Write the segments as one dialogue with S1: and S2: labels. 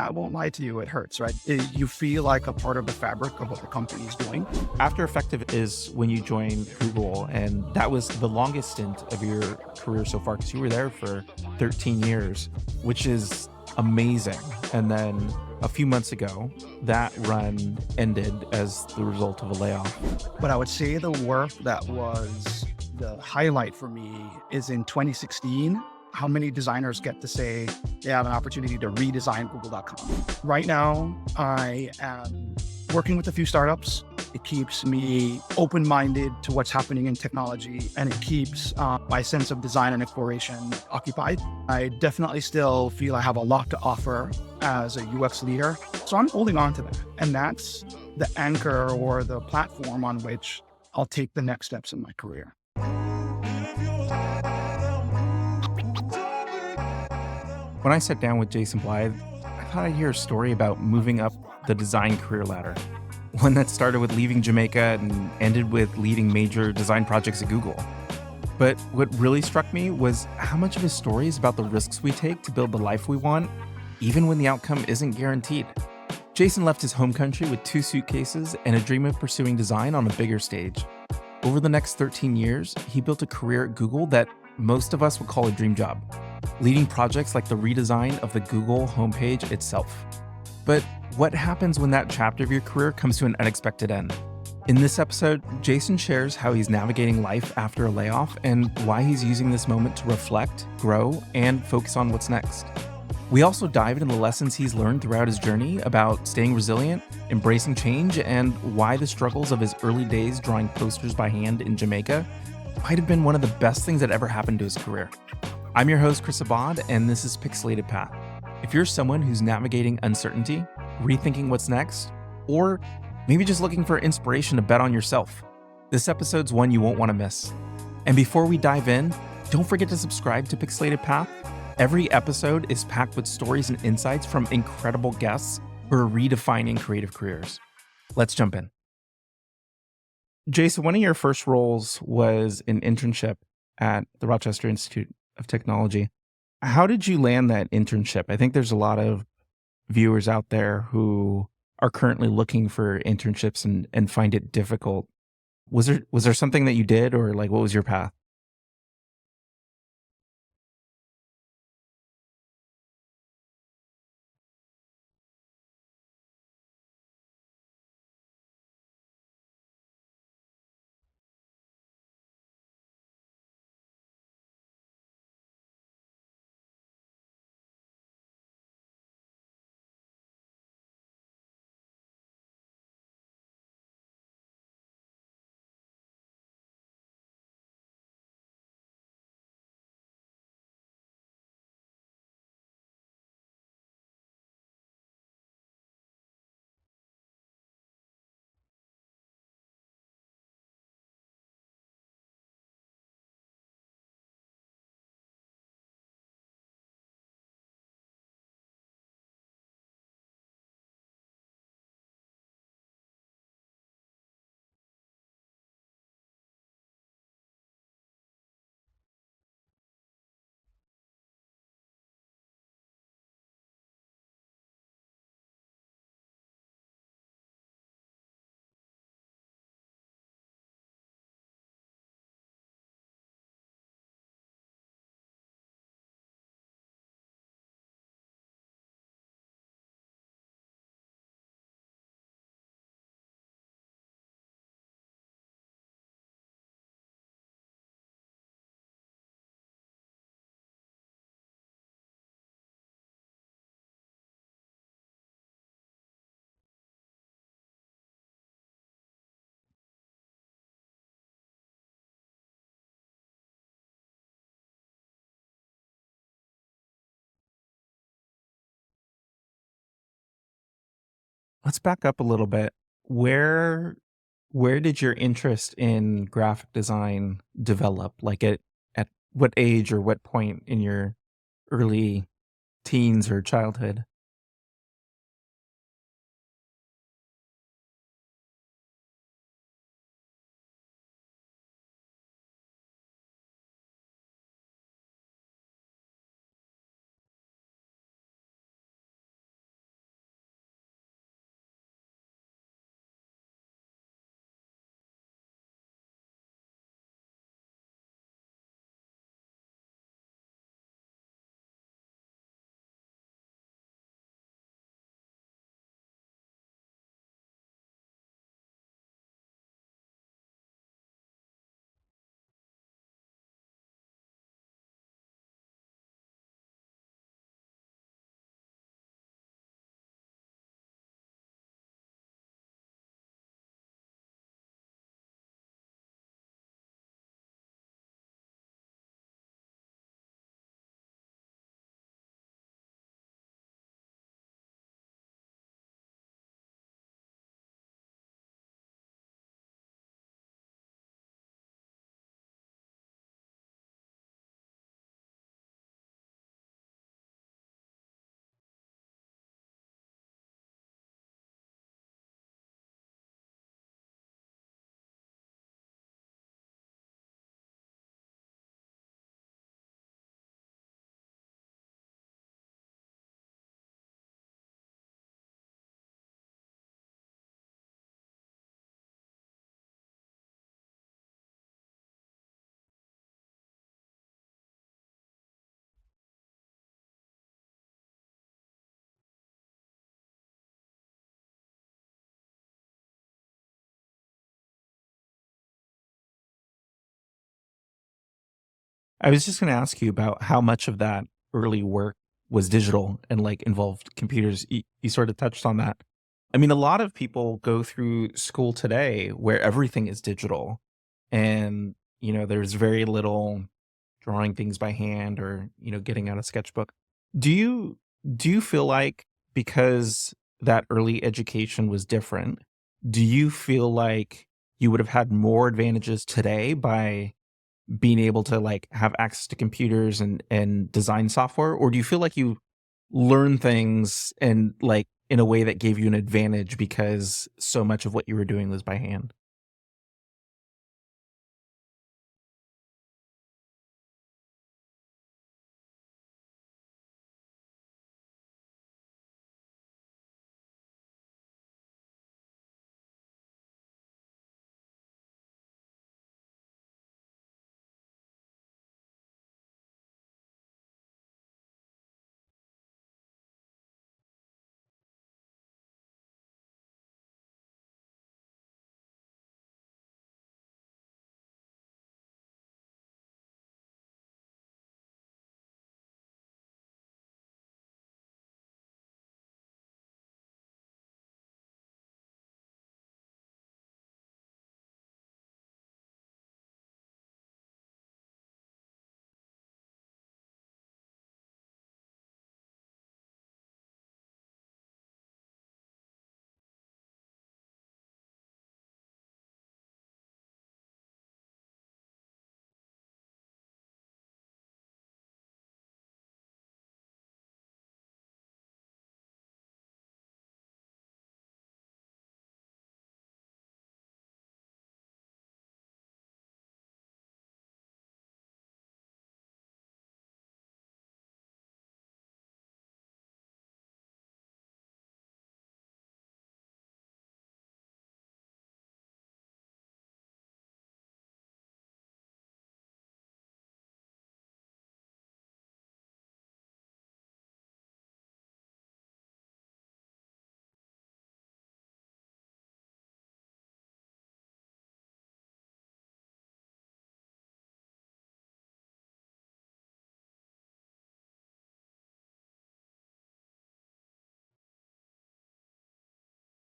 S1: I won't lie to you, it hurts, right? You feel like a part of the fabric of what the company is doing.
S2: After Effective is when you joined Google, and that was the longest stint of your career so far because you were there for 13 years, which is amazing. And then a few months ago, that run ended as the result of a layoff.
S1: But I would say the work that was the highlight for me is in 2016. How many designers get to say they have an opportunity to redesign Google.com? Right now, I am working with a few startups. It keeps me open-minded to what's happening in technology, and it keeps my sense of design and exploration occupied. I definitely still feel I have a lot to offer as a UX leader. So I'm holding on to that. And that's the anchor or the platform on which I'll take the next steps in my career.
S2: When I sat down with Jason Bly, I thought I'd hear a story about moving up the design career ladder. One that started with leaving Jamaica and ended with leading major design projects at Google. But what really struck me was how much of his story is about the risks we take to build the life we want, even when the outcome isn't guaranteed. Jason left his home country with 2 suitcases and a dream of pursuing design on a bigger stage. Over the next 13 years, he built a career at Google that most of us would call a dream job, leading projects like the redesign of the Google homepage itself. But what happens when that chapter of your career comes to an unexpected end? In this episode, Jason shares how he's navigating life after a layoff and why he's using this moment to reflect, grow, and focus on what's next. We also dive into the lessons he's learned throughout his journey about staying resilient, embracing change, and why the struggles of his early days drawing posters by hand in Jamaica might have been one of the best things that ever happened to his career. I'm your host, Chris Abad, and this is Pixelated Path. If you're someone who's navigating uncertainty, rethinking what's next, or maybe just looking for inspiration to bet on yourself, this episode's one you won't want to miss. And before we dive in, don't forget to subscribe to Pixelated Path. Every episode is packed with stories and insights from incredible guests who are redefining creative careers. Let's jump in. Jason, one of your first roles was an internship at the Rochester Institute of Technology. How did you land that internship? I think there's a lot of viewers out there who are currently looking for internships and find it difficult. Was there something that you did, or like what was your path? Let's back up a little bit. Where where did your interest in graphic design develop? Like at what age or what point in your early teens or childhood? I was just going to ask you about how much of that early work was digital and like involved computers. You sort of touched on that. I mean, a lot of people go through school today where everything is digital and, there's very little drawing things by hand or, getting out a sketchbook. Do you do you feel like because that early education was different, do you feel like you would have had more advantages today by being able to like have access to computers and design software, or do you feel like you learn things and like in a way that gave you an advantage because so much of what you were doing was by hand?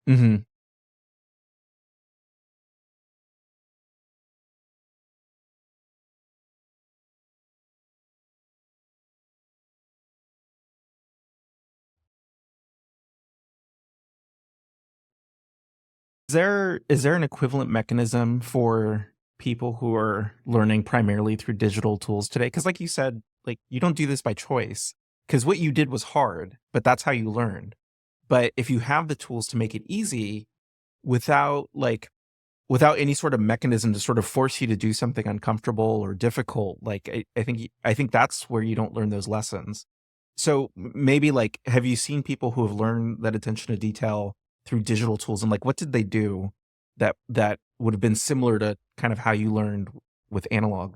S2: Mhm. Is there an equivalent mechanism for people who are learning primarily through digital tools today? Because, like you said, like you don't do this by choice. Because what you did was hard, but that's how you learned. But if you have the tools to make it easy without without any sort of mechanism to sort of force you to do something uncomfortable or difficult, like I think that's where you don't learn those lessons. So maybe like, have you seen people who have learned that attention to detail through digital tools, and like, what did they do that would have been similar to kind of how you learned with analog?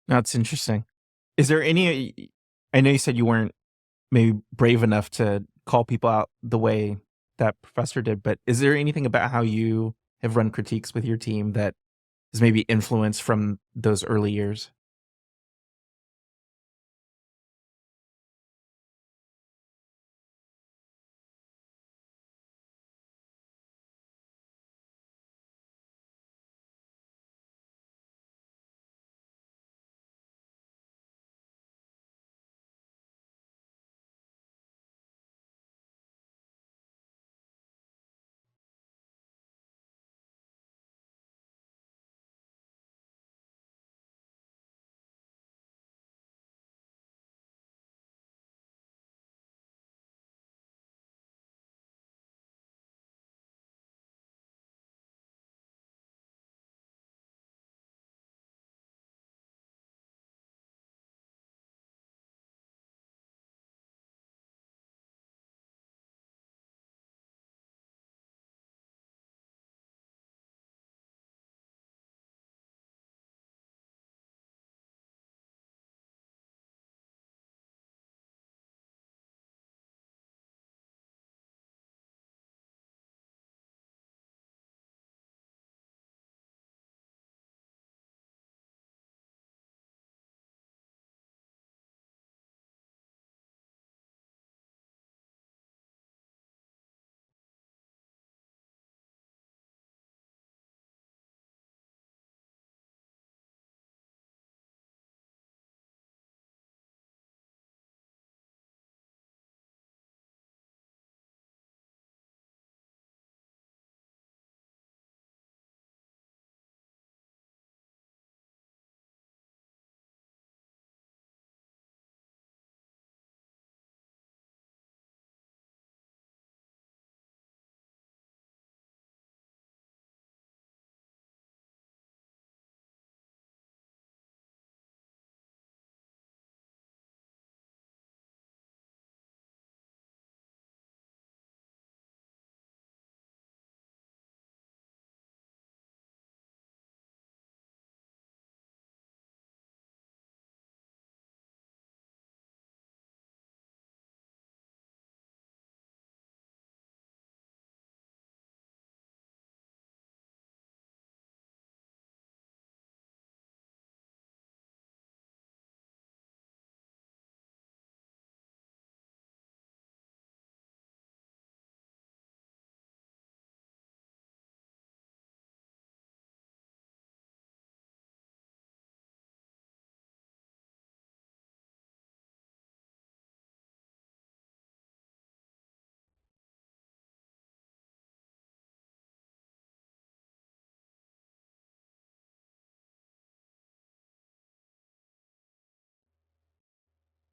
S2: That's interesting. Is there any I know you said you weren't maybe brave enough to call people out the way that professor did, but is there anything about how you have run critiques with your team that is maybe influenced from those early years?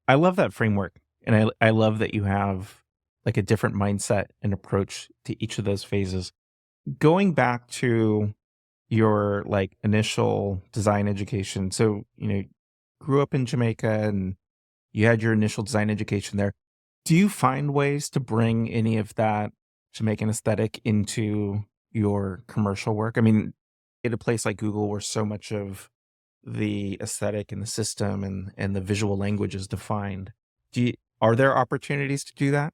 S2: I love that framework, and I love that you have, like, a different mindset and approach to each of those phases. Going back to your, like, initial design education, so, grew up in Jamaica and you had your initial design education there. Do you find ways to bring any of that Jamaican aesthetic into your commercial work? I mean, at a place like Google where so much of the aesthetic and the system and the visual language is defined. Are there opportunities to do that?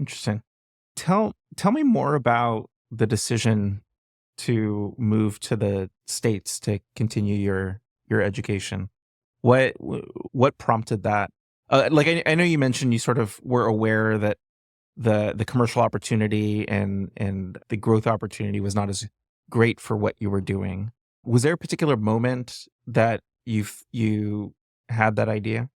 S2: Interesting. Tell me more about the decision to move to the States to continue your education. What prompted that? Like I know you mentioned you sort of were aware that the commercial opportunity and the growth opportunity was not as great for what you were doing. Was there a particular moment that you had that idea?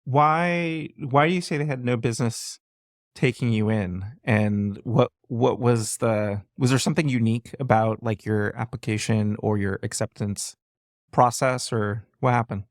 S2: Why do you say they had no business taking you in? And what was there something unique about like your application or your acceptance process, or what happened?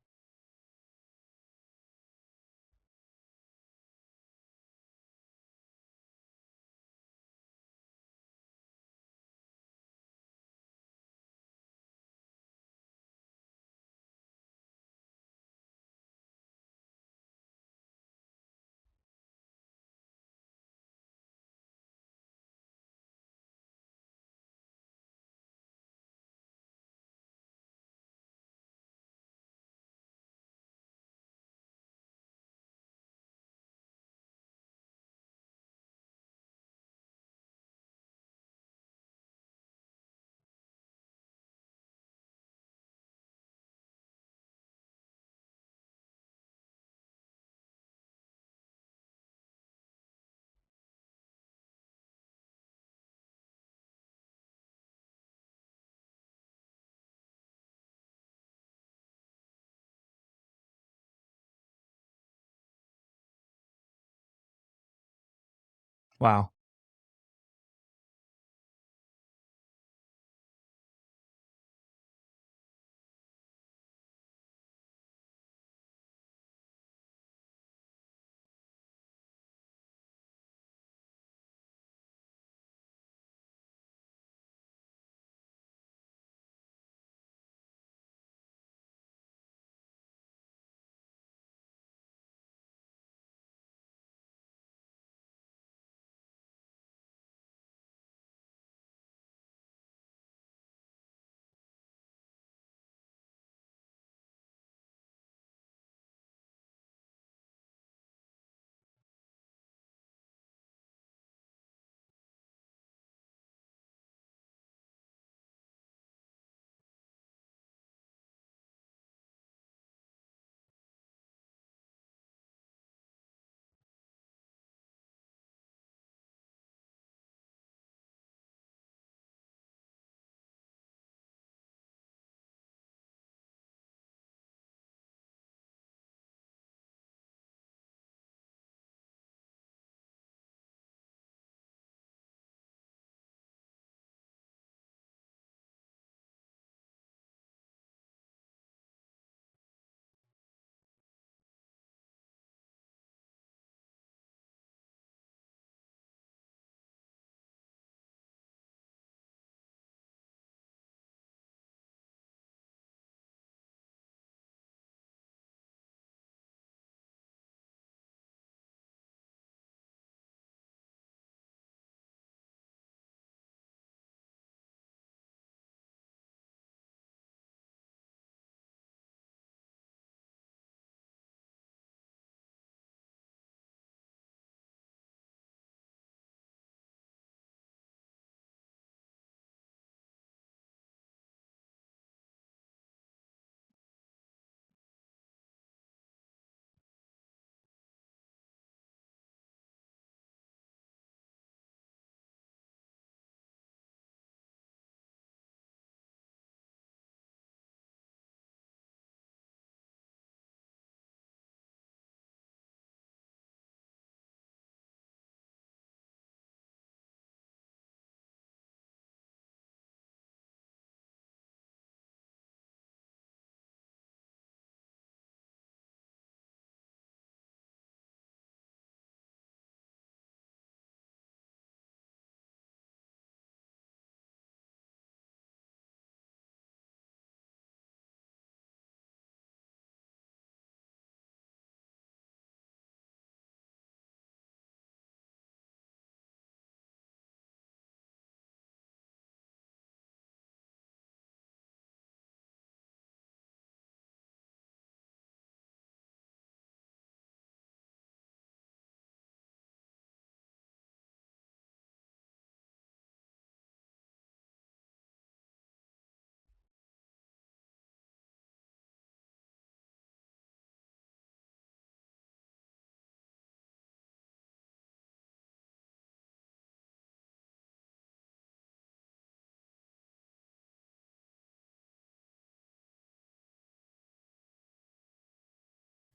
S2: Wow.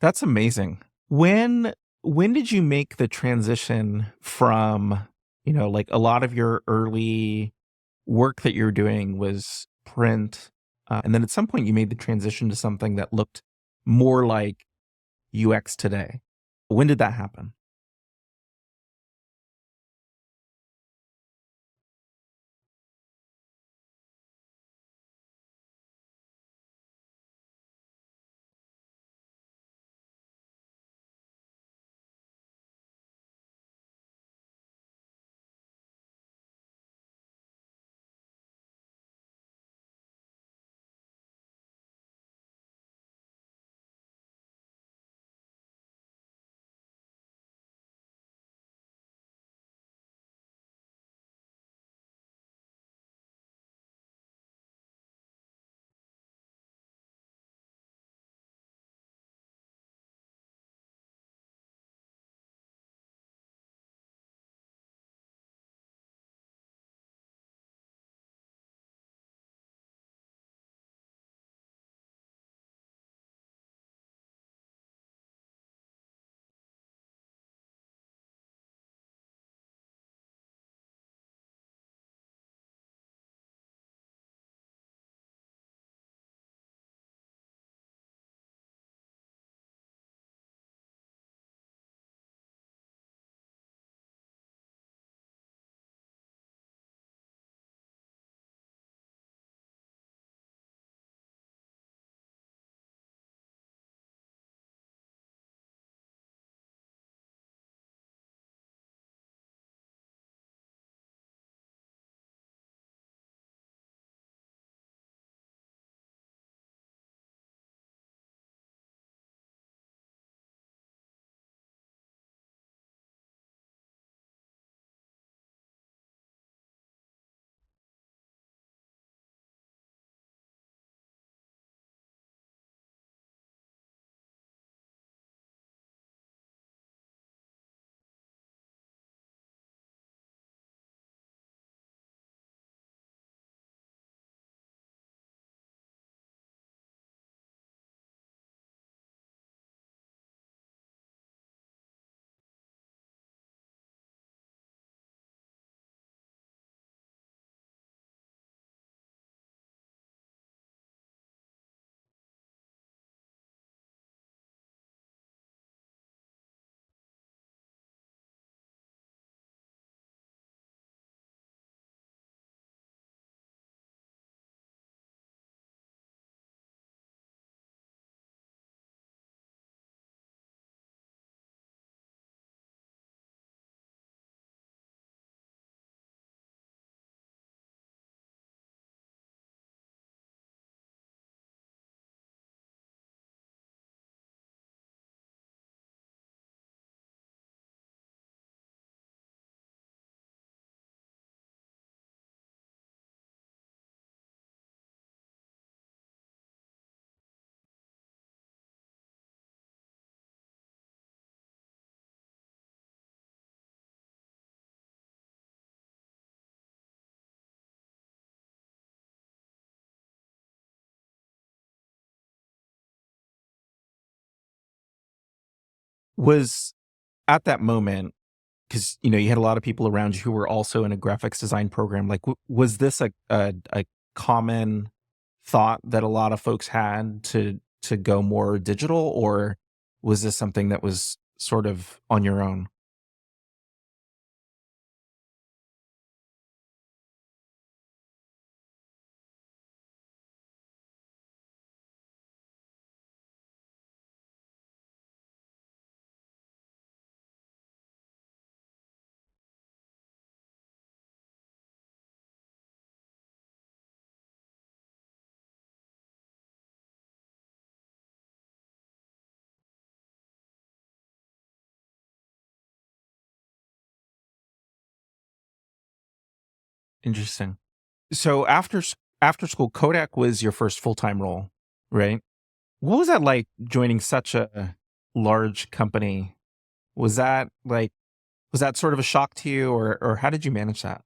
S2: That's amazing. When when did you make the transition from, like a lot of your early work that you're doing was print, and then at some point you made the transition to something that looked more like UX today. When did that happen? Was at that moment, because you had a lot of people around you who were also in a graphics design program. Like, was this a common thought that a lot of folks had to go more digital, or was this something that was sort of on your own? Interesting. So after school, Kodak was your first full time role, right? What was that like joining such a large company? Was that like was that sort of a shock to you, or how did you manage that?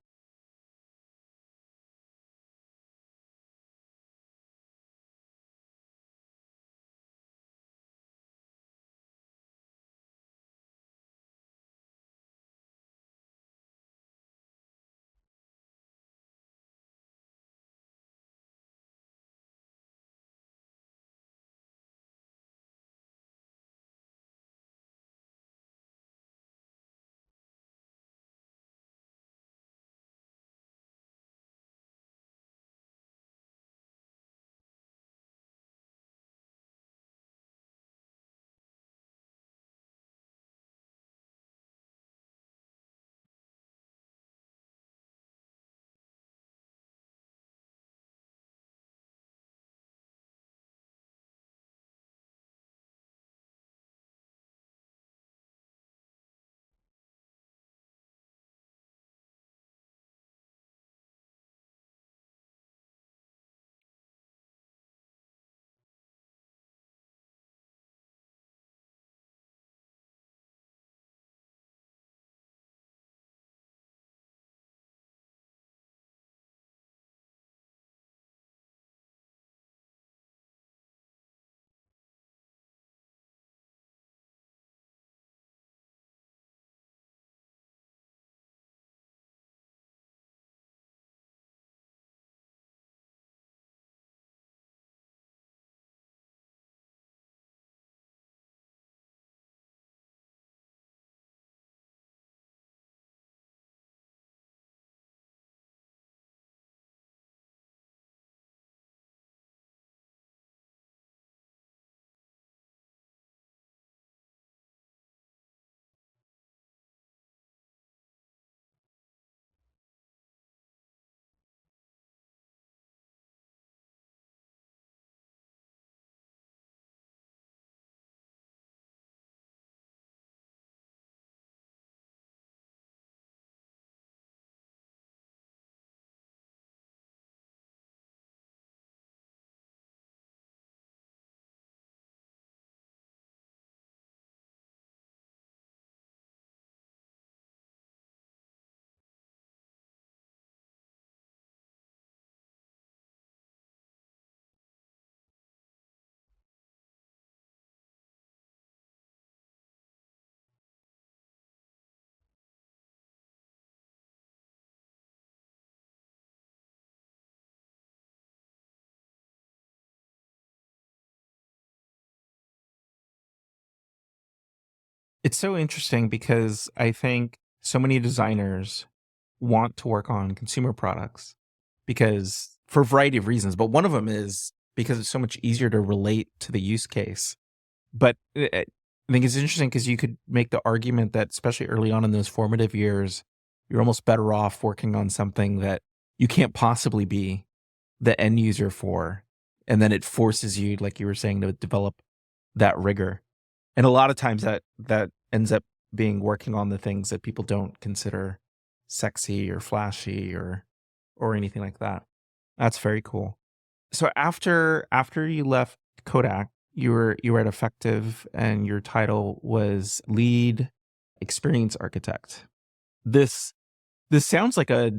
S2: It's so interesting because I think so many designers want to work on consumer products because for a variety of reasons, but one of them is because it's so much easier to relate to the use case. But I think it's interesting because you could make the argument that, especially early on in those formative years, you're almost better off working on something that you can't possibly be the end user for. And then it forces you, like you were saying, to develop that rigor. And a lot of times that ends up being working on the things that people don't consider sexy or flashy or anything like that. That's very cool. So after you left Kodak, you were at Effective and your title was lead experience architect. This this sounds like a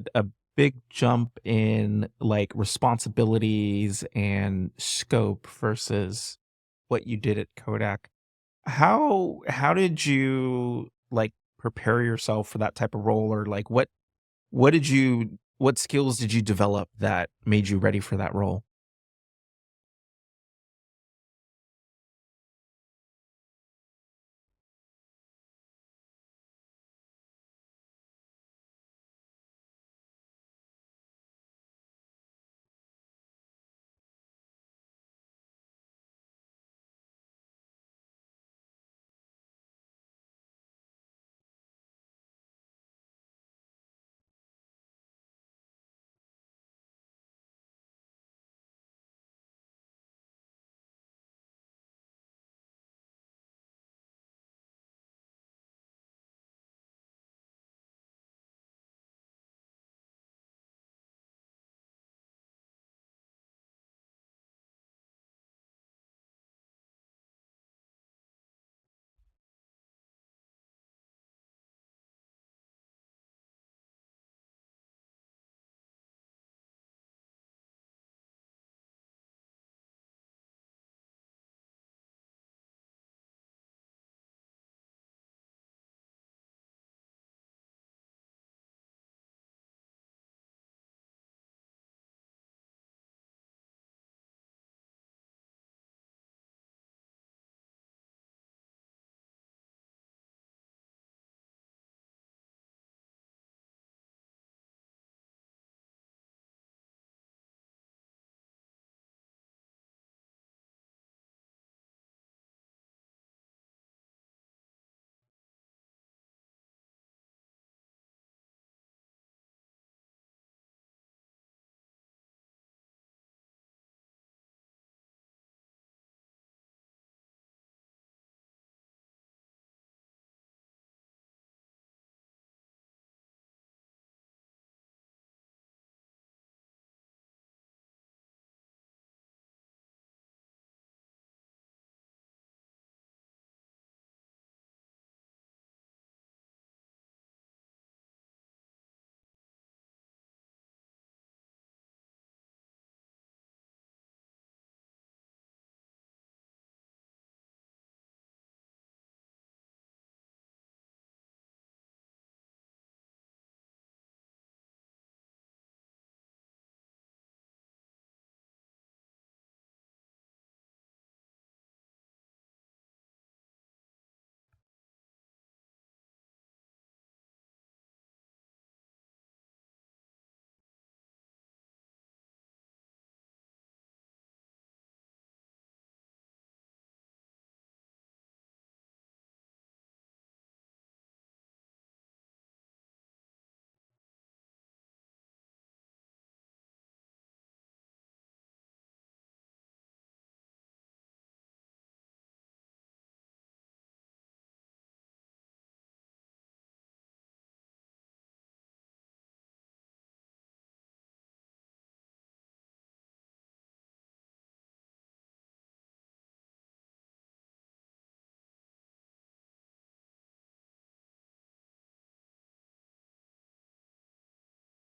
S2: big jump in like responsibilities and scope versus what you did at Kodak. How did you like prepare yourself for that type of role, or like what skills did you develop that made you ready for that role?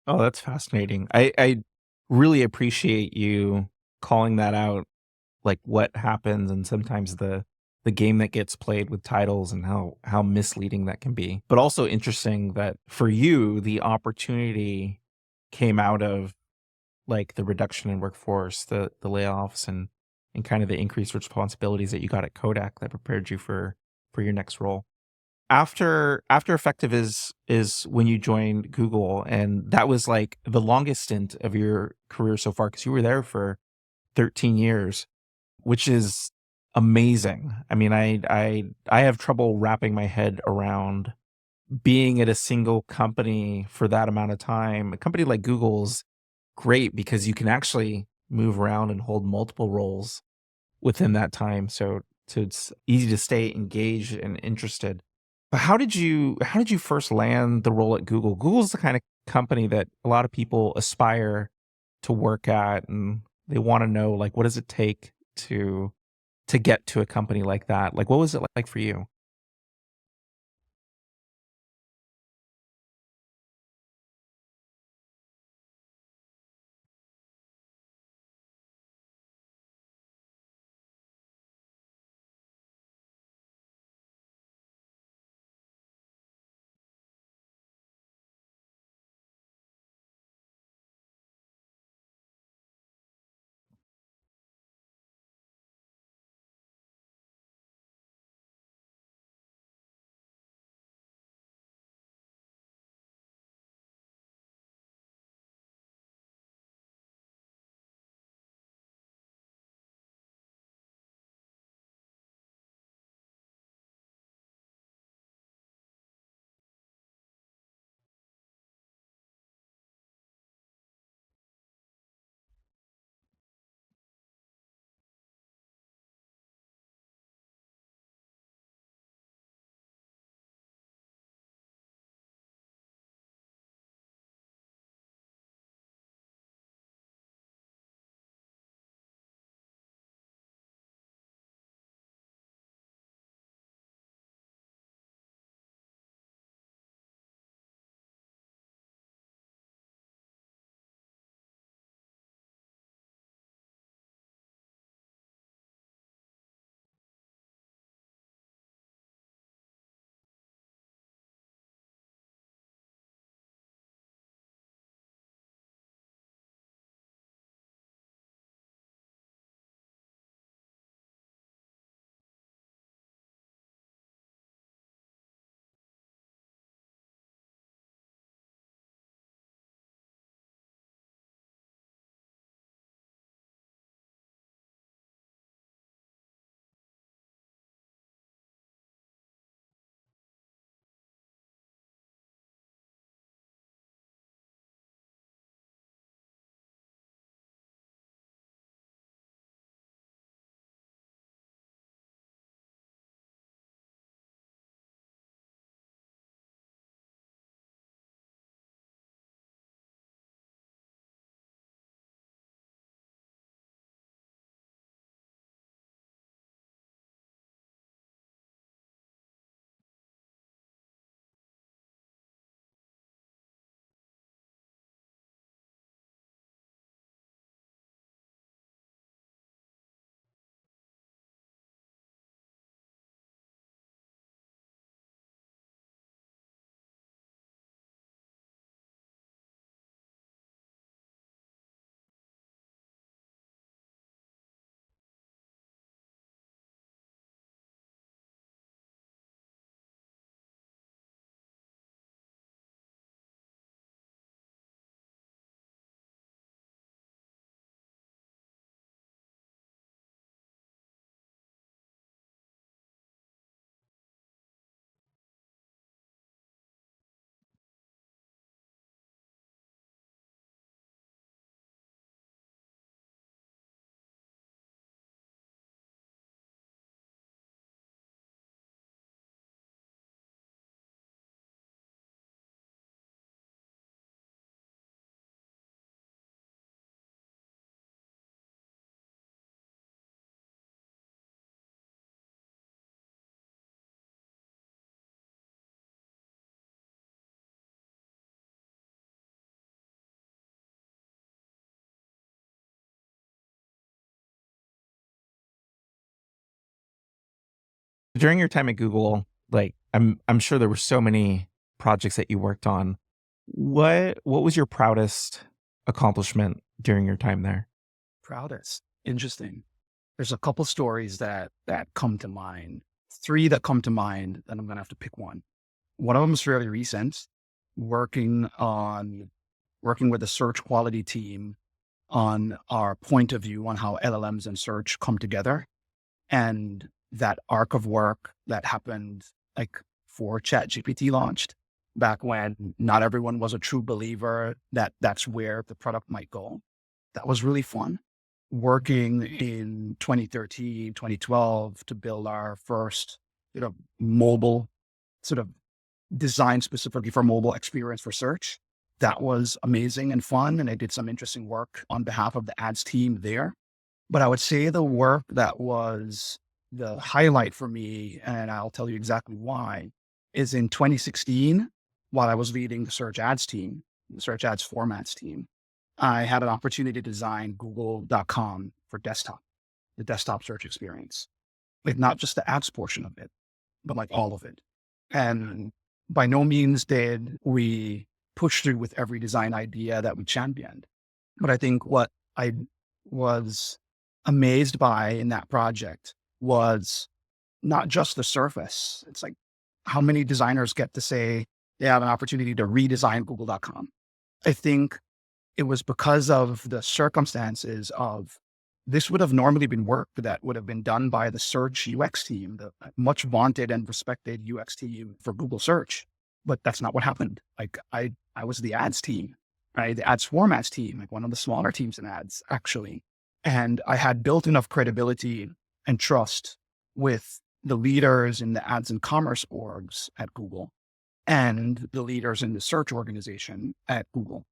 S2: Oh, that's fascinating. I really appreciate you calling that out, like what happens and sometimes the game that gets played with titles and how misleading that can be. But also interesting that for you, the opportunity came out of like the reduction in workforce, the layoffs and kind of the increased responsibilities that you got at Kodak that prepared you for your next role. After Effective is when you joined Google, and that was like the longest stint of your career so far because you were there for 13 years, which is amazing. I mean, I have trouble wrapping my head around being at a single company for that amount of time. A company like Google's great because you can actually move around and hold multiple roles within that time. So it's easy to stay engaged and interested. But how did you first land the role at Google? Google's the kind of company that a lot of people aspire to work at, and they want to know like what does it take to get to a company like that? Like what was it like for you? During your time at Google, like I'm sure there were so many projects that you worked on. What was your proudest accomplishment during your time there?
S1: Proudest. Interesting. There's a couple stories that come to mind. Three that come to mind, and I'm gonna have to pick one. One of them is fairly recent, working with the search quality team on our point of view on how LLMs and search come together. And that arc of work that happened like before ChatGPT launched, back when not everyone was a true believer that that's where the product might go. That was really fun. Working in 2013, 2012 to build our first, mobile sort of design specifically for mobile experience for search. That was amazing and fun. And I did some interesting work on behalf of the ads team there. But I would say the work that was the highlight for me, and I'll tell you exactly why, is in 2016, while I was leading the search ads team, the search ads formats team, I had an opportunity to design google.com for desktop, the desktop search experience, like not just the ads portion of it, but like all of it. And by no means did we push through with every design idea that we championed. But I think what I was amazed by in that project was not just the surface. It's like how many designers get to say they have an opportunity to redesign google.com. I think it was because of the circumstances of this would have normally been work that would have been done by the search UX team, the much vaunted and respected UX team for Google search. But that's not what happened. Like I was the ads team, right? The ads formats team, like one of the smaller teams in ads actually. And I had built enough credibility and trust with the leaders in the ads and commerce orgs at Google and the leaders in the search organization at Google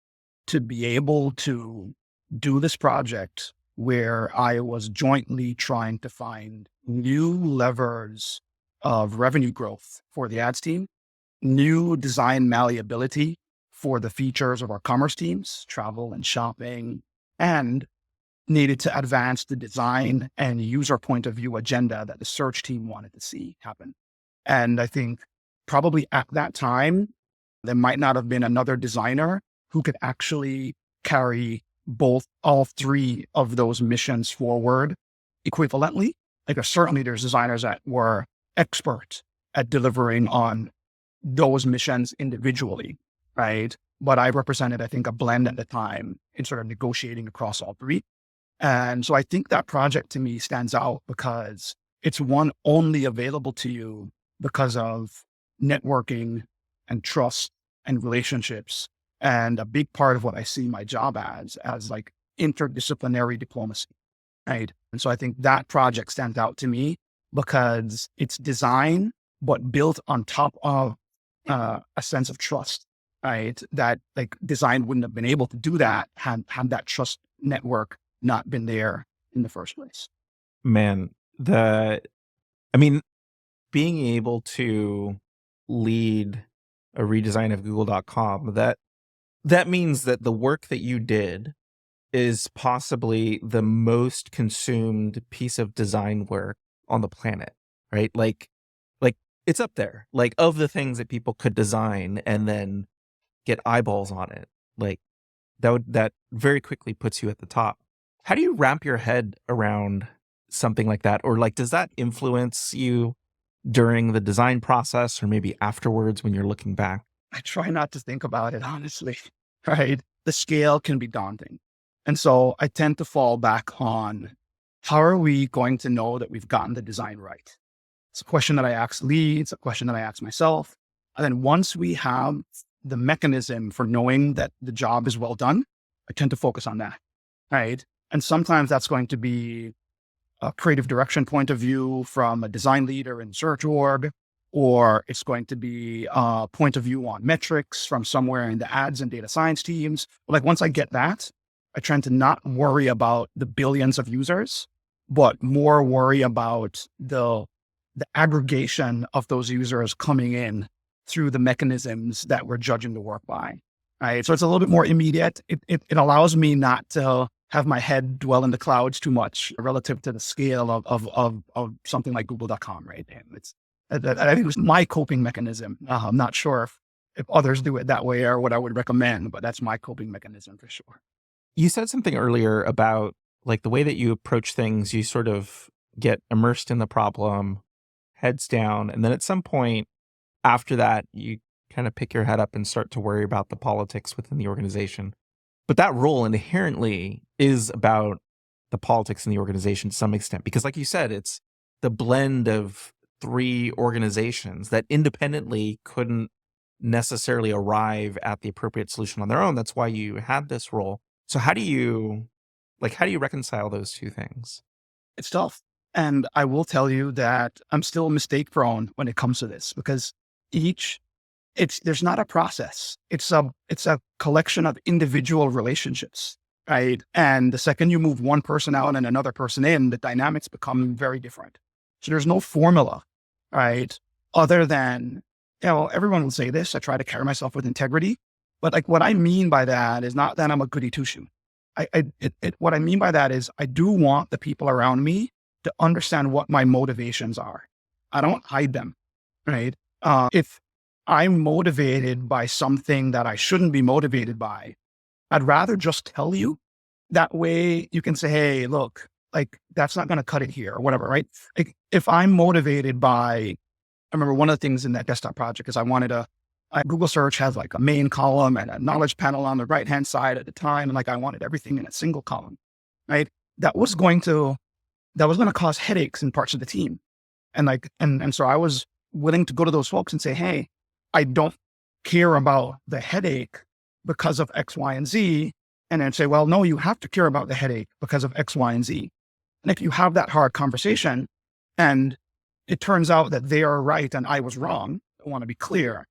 S1: to be able to do this project where I was jointly trying to find new levers of revenue growth for the ads team, new design malleability for the features of our commerce teams, travel and shopping, and needed to advance the design and user point of view agenda that the search team wanted to see happen. And I think probably at that time, there might not have been another designer who could actually carry all three of those missions forward equivalently. Like certainly there's designers that were expert at delivering on those missions individually, right? But I represented, I think, a blend at the time in sort of negotiating across all three. And so I think that project to me stands out because it's one only available to you because of networking and trust and relationships. And a big part of what I see my job as like interdisciplinary diplomacy, right? And so I think that project stands out to me because it's design, but built on top of a sense of trust, right? That like design wouldn't have been able to do that had that trust network not been there in the first place.
S2: Man, I mean, being able to lead a redesign of google.com, that means that the work that you did is possibly the most consumed piece of design work on the planet, right? Like it's up there, like of the things that people could design and then get eyeballs on it. Like that very quickly puts you at the top. How do you wrap your head around something like that? Or like, does that influence you during the design process or maybe afterwards when you're looking back?
S1: I try not to think about it, honestly, right? The scale can be daunting. And so I tend to fall back on how are we going to know that we've gotten the design right? It's a question that I ask leads, a question that I ask myself. And then once we have the mechanism for knowing that the job is well done, I tend to focus on that, right? And sometimes that's going to be a creative direction point of view from a design leader in search org, or it's going to be a point of view on metrics from somewhere in the ads and data science teams. Like once I get that, I tend to not worry about the billions of users, but more worry about the aggregation of those users coming in through the mechanisms that we're judging the work by. Right. So it's a little bit more immediate. It allows me not to have my head dwell in the clouds too much relative to the scale of something like Google.com, right? And I think it was my coping mechanism. I'm not sure if others do it that way or what I would recommend, but that's my coping mechanism for sure.
S2: You said something earlier about like the way that you approach things, you sort of get immersed in the problem, heads down, and then at some point after that, you kind of pick your head up and start to worry about the politics within the organization. But that role inherently is about the politics in the organization to some extent, because like you said, it's the blend of three organizations that independently couldn't necessarily arrive at the appropriate solution on their own. That's why you had this role. So how do you reconcile those two things?
S1: It's tough. And I will tell you that I'm still mistake prone when it comes to this because each there's not a process. It's a collection of individual relationships, right? And the second you move one person out and another person in, the dynamics become very different. So there's no formula, right? Other than, everyone will say this. I try to carry myself with integrity, but like what I mean by that is not that I'm a goody two shoe. What I mean by that is I do want the people around me to understand what my motivations are. I don't hide them, right? If I'm motivated by something that I shouldn't be motivated by, I'd rather just tell you. That way you can say, hey, look, like that's not going to cut it here or whatever, right? Like if I'm motivated by, I remember one of the things in that desktop project is Google search has like a main column and a knowledge panel on the right-hand side at the time. And like, I wanted everything in a single column, right? That was going to cause headaches in parts of the team. And like, and so I was willing to go to those folks and say, hey, I don't care about the headache because of X, Y, and Z. And then say, well, no, you have to care about the headache because of X, Y, and Z. And if you have that hard conversation and it turns out that they are right and I was wrong, I want to be clear.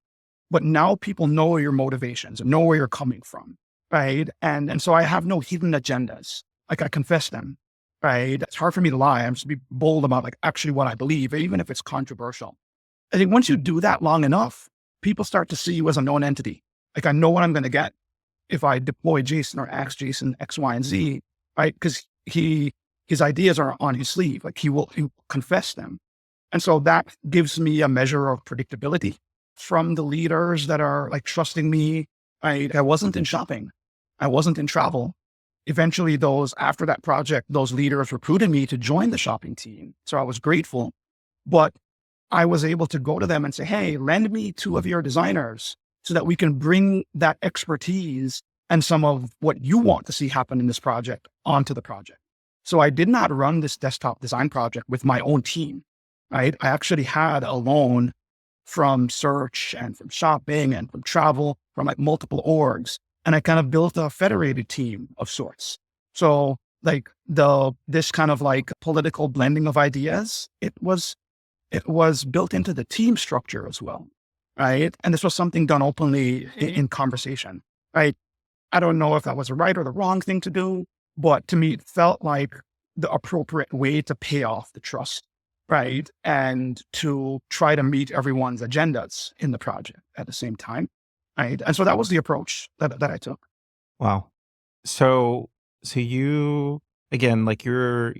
S1: But now people know your motivations and know where you're coming from, right? And so I have no hidden agendas. Like I confess them, right? It's hard for me to lie. I'm just be bold about like actually what I believe, even if it's controversial. I think once you do that long enough, people start to see you as a known entity. Like I know what I'm going to get if I deploy Jason or ask Jason X, Y, and Z, right? Because his ideas are on his sleeve. Like he will confess them. And so that gives me a measure of predictability from the leaders that are like trusting me. I wasn't in shopping. I wasn't in travel. Eventually after that project, those leaders recruited me to join the shopping team. So I was grateful, but I was able to go to them and say, hey, lend me 2 of your designers so that we can bring that expertise and some of what you want to see happen in this project onto the project. So I did not run this desktop design project with my own team, right? I actually had a loan from search and from shopping and from travel from like multiple orgs. And I kind of built a federated team of sorts. So like this kind of like political blending of ideas, it was built into the team structure as well, right? And this was something done openly in conversation, right? I don't know if that was the right or the wrong thing to do, but to me, it felt like the appropriate way to pay off the trust, right? And to try to meet everyone's agendas in the project at the same time, right? And so that was the approach that I took.
S2: Wow. So you, again, like your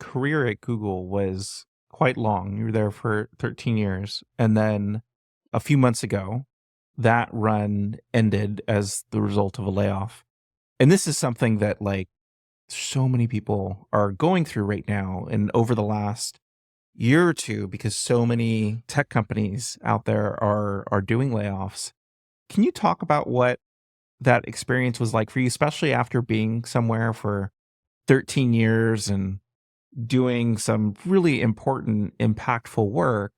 S2: career at Google was quite long. You were there for 13 years. And then a few months ago, that run ended as the result of a layoff. And this is something that like so many people are going through right now and over the last year or two, because so many tech companies out there are doing layoffs. Can you talk about what that experience was like for you, especially after being somewhere for 13 years and doing some really important, impactful work?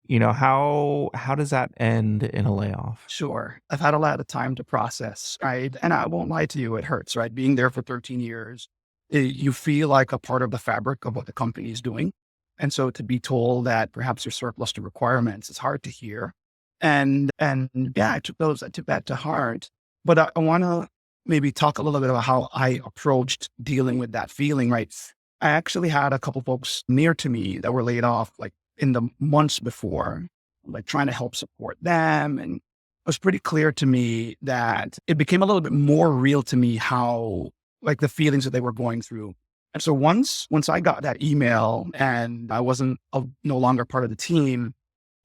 S2: How does that end in a layoff?
S1: Sure. I've had a lot of time to process, right? And I won't lie to you, it hurts, right? Being there for 13 years, you feel like a part of the fabric of what the company is doing. And so to be told that perhaps you're surplus to requirements, it's hard to hear. And yeah, I took that to heart. But I want to maybe talk a little bit about how I approached dealing with that feeling, right? I actually had a couple folks near to me that were laid off like in the months before, like trying to help support them. And it was pretty clear to me that it became a little bit more real to me how like the feelings that they were going through. And so once I got that email and I wasn't no longer part of the team,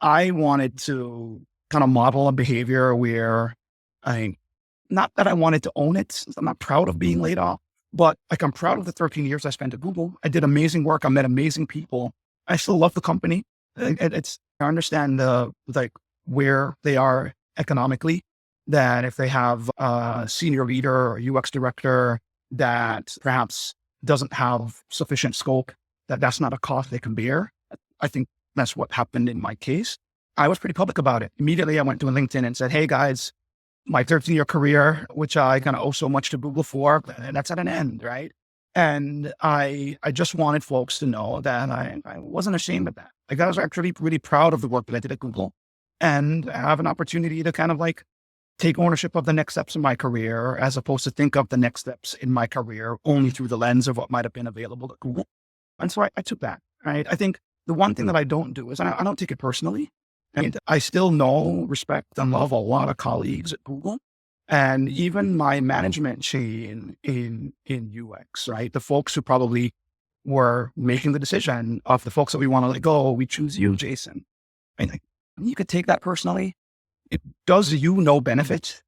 S1: I wanted to kind of model a behavior where not that I wanted to own it. I'm not proud of being laid off, but like I'm proud of the 13 years I spent at Google. I did amazing work. I met amazing people. I still love the company. I understand where they are economically, that if they have a senior leader or UX director that perhaps doesn't have sufficient scope, that's not a cost they can bear. I think that's what happened in my case. I was pretty public about it. Immediately, I went to LinkedIn and said, hey guys, my 13-year career, which I kind of owe so much to Google for, and that's at an end, right? And I just wanted folks to know that I wasn't ashamed of that. Like I was actually really proud of the work that I did at Google and have an opportunity to kind of like take ownership of the next steps in my career, as opposed to think of the next steps in my career only through the lens of what might have been available at Google. And so I took that, right? I think the one thing that I don't do is I don't take it personally. And I still know, respect, and love a lot of colleagues at Google. And even my management chain in UX, right? The folks who probably were making the decision of the folks that we want to let go, we choose you, Jason. I think you could take that personally. It does you no benefit,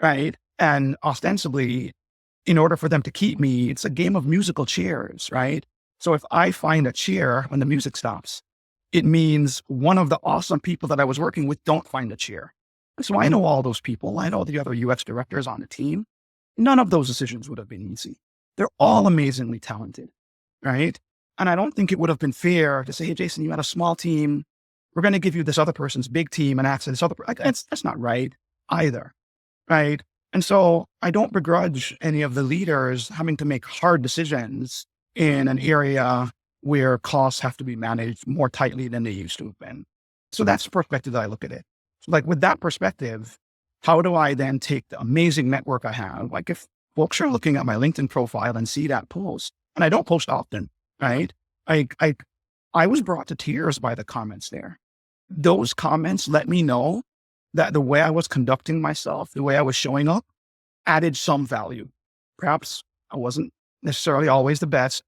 S1: right? And ostensibly, in order for them to keep me, it's a game of musical chairs, right? So if I find a chair when the music stops, it means one of the awesome people that I was working with don't find a chair. So I know all those people. I know the other UX directors on the team. None of those decisions would have been easy. They're all amazingly talented, right? And I don't think it would have been fair to say, hey, Jason, you had a small team. We're going to give you this other person's big team and access this other. That's not right either, right? And so I don't begrudge any of the leaders having to make hard decisions in an area where costs have to be managed more tightly than they used to have been. So that's the perspective that I look at it. So like with that perspective, how do I then take the amazing network I have? Like if folks are looking at my LinkedIn profile and see that post, and I don't post often, right? I was brought to tears by the comments there. Those comments let me know that the way I was conducting myself, the way I was showing up, added some value. Perhaps I wasn't necessarily always the best,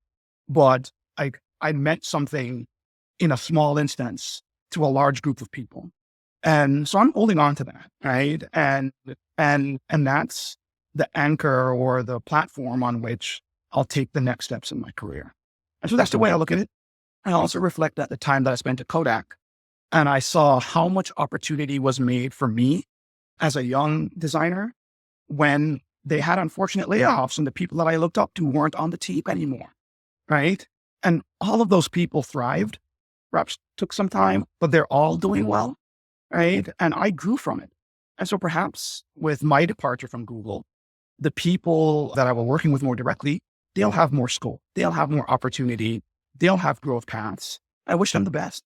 S1: but I meant something in a small instance to a large group of people. And so I'm holding on to that, right? And that's the anchor or the platform on which I'll take the next steps in my career. And so that's the way I look at it. I also reflect at the time that I spent at Kodak, and I saw how much opportunity was made for me as a young designer when they had unfortunate layoffs and the people that I looked up to weren't on the team anymore, right? And all of those people thrived. Perhaps took some time, but they're all doing well, right? And I grew from it. And so perhaps with my departure from Google, the people that I were working with more directly, they'll have more scope. They'll have more opportunity. They'll have growth paths. I wish them the best.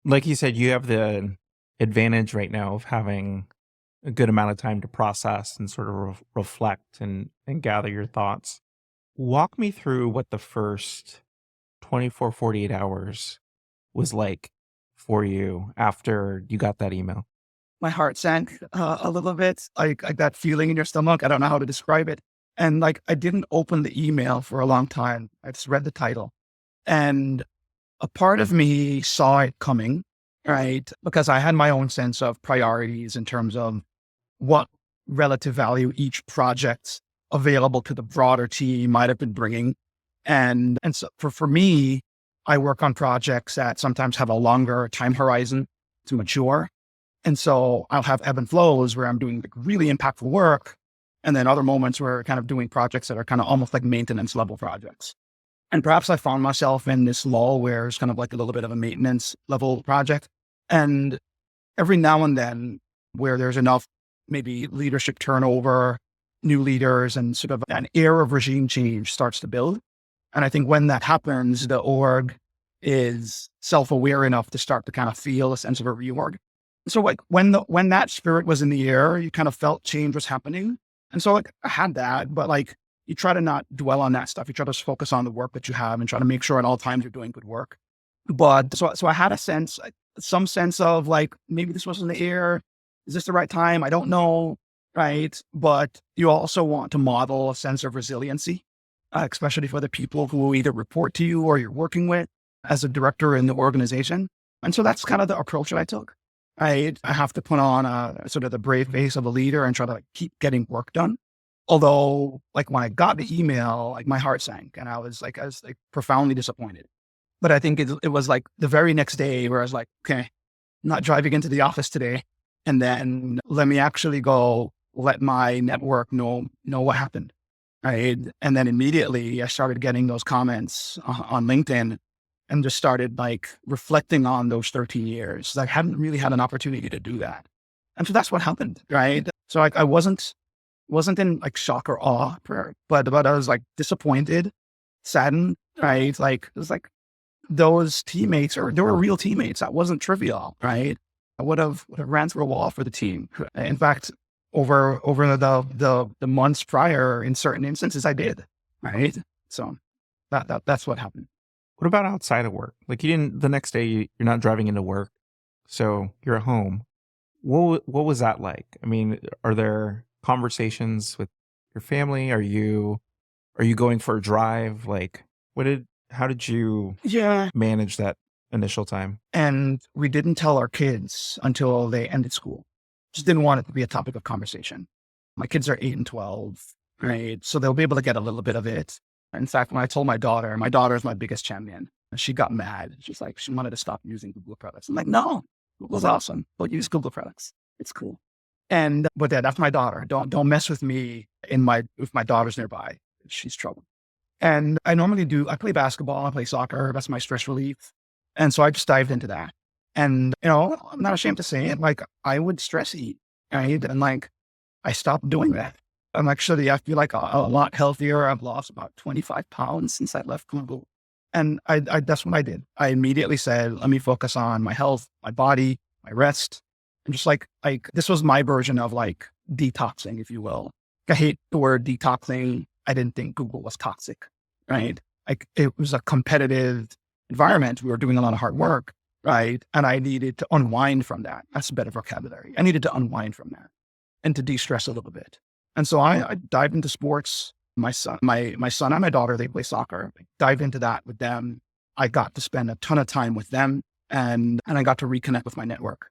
S2: Like you said, you have the advantage right now of having a good amount of time to process and sort of reflect and gather your thoughts. Walk me through what the first 24, 48 hours was like for you after you got that email.
S1: My heart sank a little bit, like that feeling in your stomach. I don't know how to describe it. And like, I didn't open the email for a long time. I just read the title, and a part of me saw it coming, right? Because I had my own sense of priorities in terms of what relative value each project available to the broader team might have been bringing. And so for me, I work on projects that sometimes have a longer time horizon to mature. And so I'll have ebb and flows where I'm doing like really impactful work, and then other moments where kind of doing projects that are kind of almost like maintenance level projects. And perhaps I found myself in this lull where it's kind of like a little bit of a maintenance level project. And every now and then where there's enough maybe leadership turnover, new leaders, and sort of an air of regime change starts to build. And I think when that happens, the org is self-aware enough to start to kind of feel a sense of a reorg. So like when that spirit was in the air, you kind of felt change was happening. And so like I had that, but like you try to not dwell on that stuff. You try to focus on the work that you have and try to make sure at all times you're doing good work. But so I had some sense of like, maybe this wasn't the air. Is this the right time? I don't know. Right. But you also want to model a sense of resiliency. especially for the people who either report to you or you're working with as a director in the organization. And so that's kind of the approach that I took. I have to put on a sort of the brave face of a leader and try to keep getting work done. Although, like when I got the email, like my heart sank and I was like profoundly disappointed. But I think it was like the very next day where I was like, okay, not driving into the office today. And then let me actually go let my network know what happened. Right. And then immediately I started getting those comments on LinkedIn and just started like reflecting on those 13 years. I hadn't really had an opportunity to do that. And so that's what happened. Right. So I wasn't in like shock or awe, but I was like disappointed, saddened. Right. Like it was like those teammates, or they were real teammates. That wasn't trivial. Right. I would have ran through a wall for the team. In fact, over the months prior, in certain instances, I did. Right. So that's what happened.
S2: What about outside of work? Like the next day, you're not driving into work, so you're at home. What was that like? I mean, are there conversations with your family? Are you going for a drive? Like, how did you
S1: Yeah.
S2: manage that initial time?
S1: And we didn't tell our kids until they ended school. Just didn't want it to be a topic of conversation. My kids are 8 and 12, right? So they'll be able to get a little bit of it. In fact, when I told my daughter is my biggest champion. And she got mad. She's like, she wanted to stop using Google products. I'm like, no, Google's awesome. Don't use Google products. It's cool. But that's my daughter. Don't mess with me if my daughter's nearby. She's trouble. And I play basketball, I play soccer. That's my stress relief. And so I just dived into that. And, I'm not ashamed to say it. Like I would stress eat, right? And like, I stopped doing that. I'm actually, I feel like a lot healthier. I've lost about 25 pounds since I left Google. And that's what I did. I immediately said, let me focus on my health, my body, my rest. And just like this was my version of like detoxing, if you will. I hate the word detoxing. I didn't think Google was toxic, right? Like it was a competitive environment. We were doing a lot of hard work, right? And I needed to unwind from that. That's a better vocabulary. I needed to unwind from that and to de-stress a little bit. And so I dived into sports. My son and my daughter, they play soccer. I dived into that with them. I got to spend a ton of time with them and I got to reconnect with my network.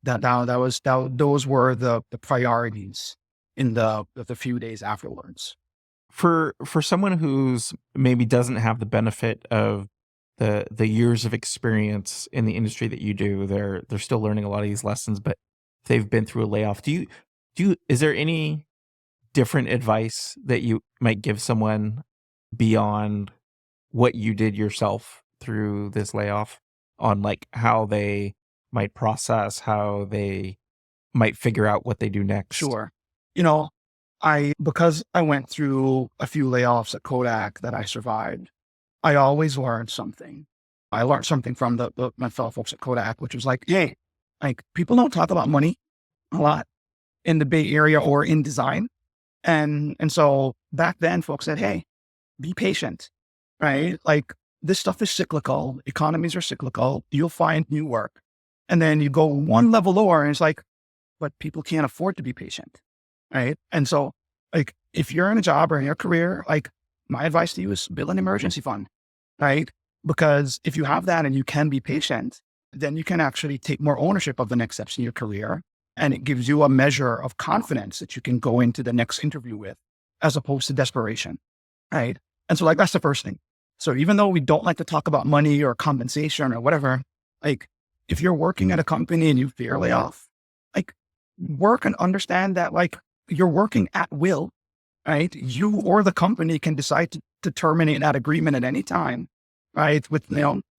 S1: Those were the priorities in the few days afterwards.
S2: For someone who's maybe doesn't have the benefit of the years of experience in the industry that you do, they're still learning a lot of these lessons, but they've been through a layoff. Is there any different advice that you might give someone beyond what you did yourself through this layoff on like how they might process, how they might figure out what they do next?
S1: Sure. Because I went through a few layoffs at Kodak that I survived, I always learned something. I learned something from my fellow folks at Kodak, which was like, hey, like people don't talk about money a lot in the Bay Area or in design. And so back then folks said, hey, be patient, right? Like this stuff is cyclical. Economies are cyclical. You'll find new work. And then you go one level lower and it's like, but people can't afford to be patient, right? And so like, if you're in a job or in your career, like my advice to you is build an emergency fund, right? Because if you have that and you can be patient, then you can actually take more ownership of the next steps in your career. And it gives you a measure of confidence that you can go into the next interview with, as opposed to desperation, right? And so like, that's the first thing. So even though we don't like to talk about money or compensation or whatever, like if you're working at a company and you fear layoff, like work and understand that like you're working at will, right? You or the company can decide to terminate that agreement at any time, right? With,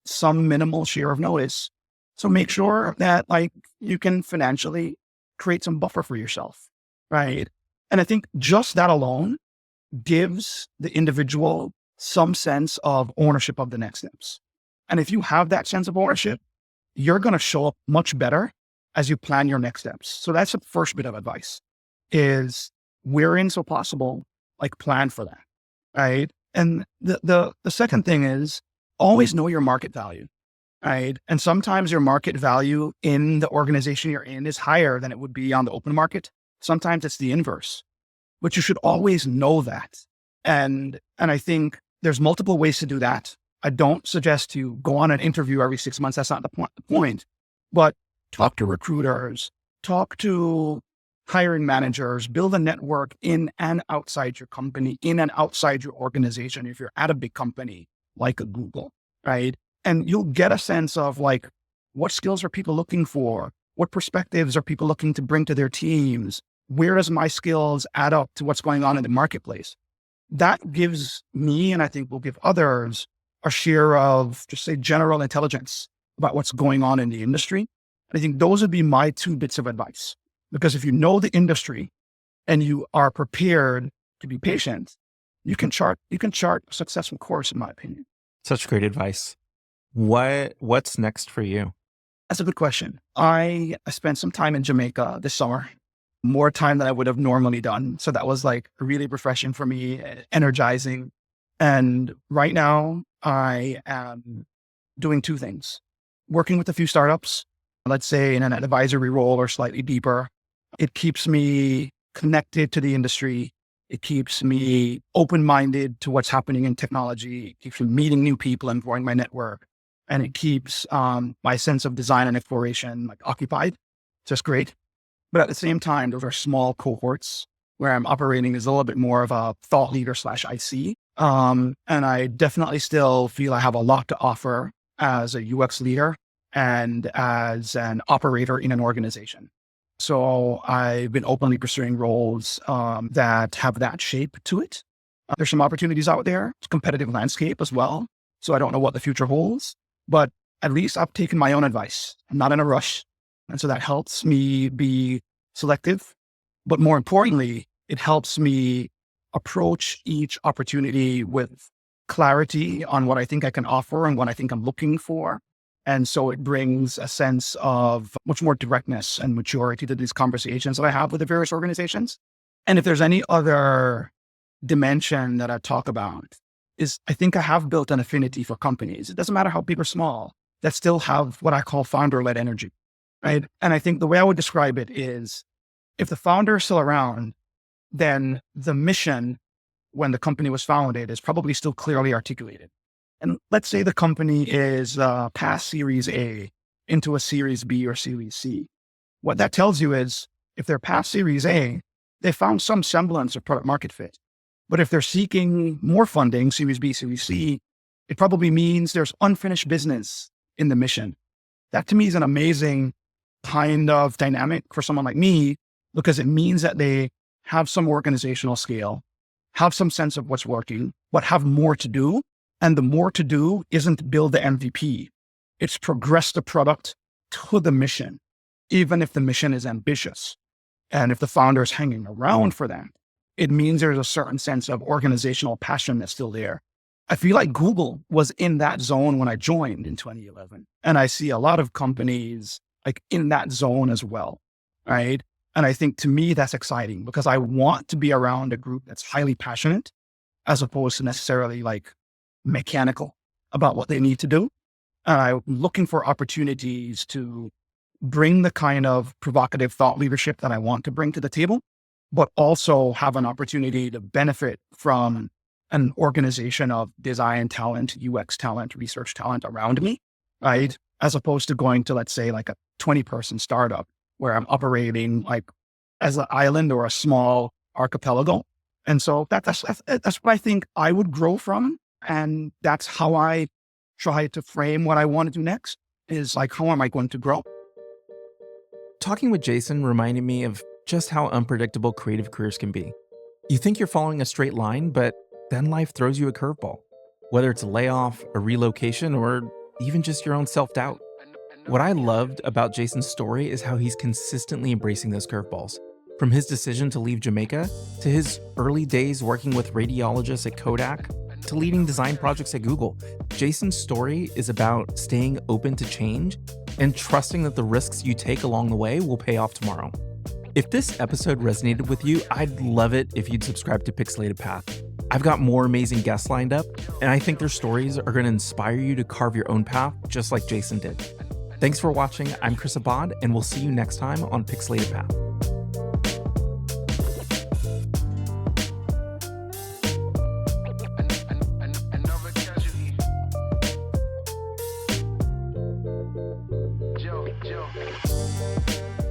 S1: some minimal share of notice. So make sure that like you can financially create some buffer for yourself, right? And I think just that alone gives the individual some sense of ownership of the next steps. And if you have that sense of ownership, you're going to show up much better as you plan your next steps. So that's the first bit of advice is wherein so possible, like plan for that, right? And the second thing is always know your market value. Right. And sometimes your market value in the organization you're in is higher than it would be on the open market. Sometimes it's the inverse, but you should always know that And I think there's multiple ways to do that. I don't suggest you go on an interview every 6 months. That's not the point. But talk to recruiters, talk to hiring managers, build a network in and outside your company, in and outside your organization. If you're at a big company like a Google, right? And you'll get a sense of like, what skills are people looking for? What perspectives are people looking to bring to their teams? Where does my skills add up to what's going on in the marketplace? That gives me, and I think will give others, a share of just say general intelligence about what's going on in the industry. And I think those would be my 2 bits of advice. Because if you know the industry and you are prepared to be patient, you can chart a successful course, in my opinion.
S2: Such great advice. What's next for you?
S1: That's a good question. I spent some time in Jamaica this summer, more time than I would have normally done. So that was like really refreshing for me, energizing. And right now I am doing 2 things, working with a few startups, let's say in an advisory role or slightly deeper. It keeps me connected to the industry. It keeps me open-minded to what's happening in technology. It keeps me meeting new people and growing my network. And it keeps my sense of design and exploration like occupied. Just great. But at the same time, those are small cohorts where I'm operating as a little bit more of a thought leader / IC. And I definitely still feel I have a lot to offer as a UX leader and as an operator in an organization. So I've been openly pursuing roles that have that shape to it. There's some opportunities out there. It's a competitive landscape as well. So I don't know what the future holds, but at least I've taken my own advice. I'm not in a rush. And so that helps me be selective. But more importantly, it helps me approach each opportunity with clarity on what I think I can offer and what I think I'm looking for. And so it brings a sense of much more directness and maturity to these conversations that I have with the various organizations. And if there's any other dimension that I talk about is I think I have built an affinity for companies. It doesn't matter how big or small, that still have what I call founder-led energy, right? And I think the way I would describe it is if the founder is still around, then the mission when the company was founded is probably still clearly articulated. And let's say the company is past Series A into a Series B or Series C. What that tells you is if they're past Series A, they found some semblance of product market fit. But if they're seeking more funding, Series B, Series C, it probably means there's unfinished business in the mission. That to me is an amazing kind of dynamic for someone like me, because it means that they have some organizational scale, have some sense of what's working, but have more to do. And the more to do isn't build the MVP. It's progress the product to the mission, even if the mission is ambitious. And if the founder is hanging around for that, it means there's a certain sense of organizational passion that's still there. I feel like Google was in that zone when I joined in 2011. And I see a lot of companies like in that zone as well, right? And I think to me, that's exciting because I want to be around a group that's highly passionate as opposed to necessarily like mechanical about what they need to do. And I'm looking for opportunities to bring the kind of provocative thought leadership that I want to bring to the table, but also have an opportunity to benefit from an organization of design talent, UX talent, research talent around me, right? As opposed to going to, let's say, like a 20-person startup where I'm operating like as an island or a small archipelago. And so that's what I think I would grow from. And that's how I try to frame what I want to do next is like, how am I going to grow?
S2: Talking with Jason reminded me of just how unpredictable creative careers can be. You think you're following a straight line, but then life throws you a curveball, whether it's a layoff, a relocation, or even just your own self-doubt. What I loved about Jason's story is how he's consistently embracing those curveballs. From his decision to leave Jamaica, to his early days working with radiologists at Kodak, to leading design projects at Google, Jason's story is about staying open to change and trusting that the risks you take along the way will pay off tomorrow. If this episode resonated with you, I'd love it if you'd subscribe to Pixelated Path. I've got more amazing guests lined up, and I think their stories are going to inspire you to carve your own path just like Jason did. Thanks for watching. I'm Chris Abad, and we'll see you next time on Pixelated Path.
S3: Joe.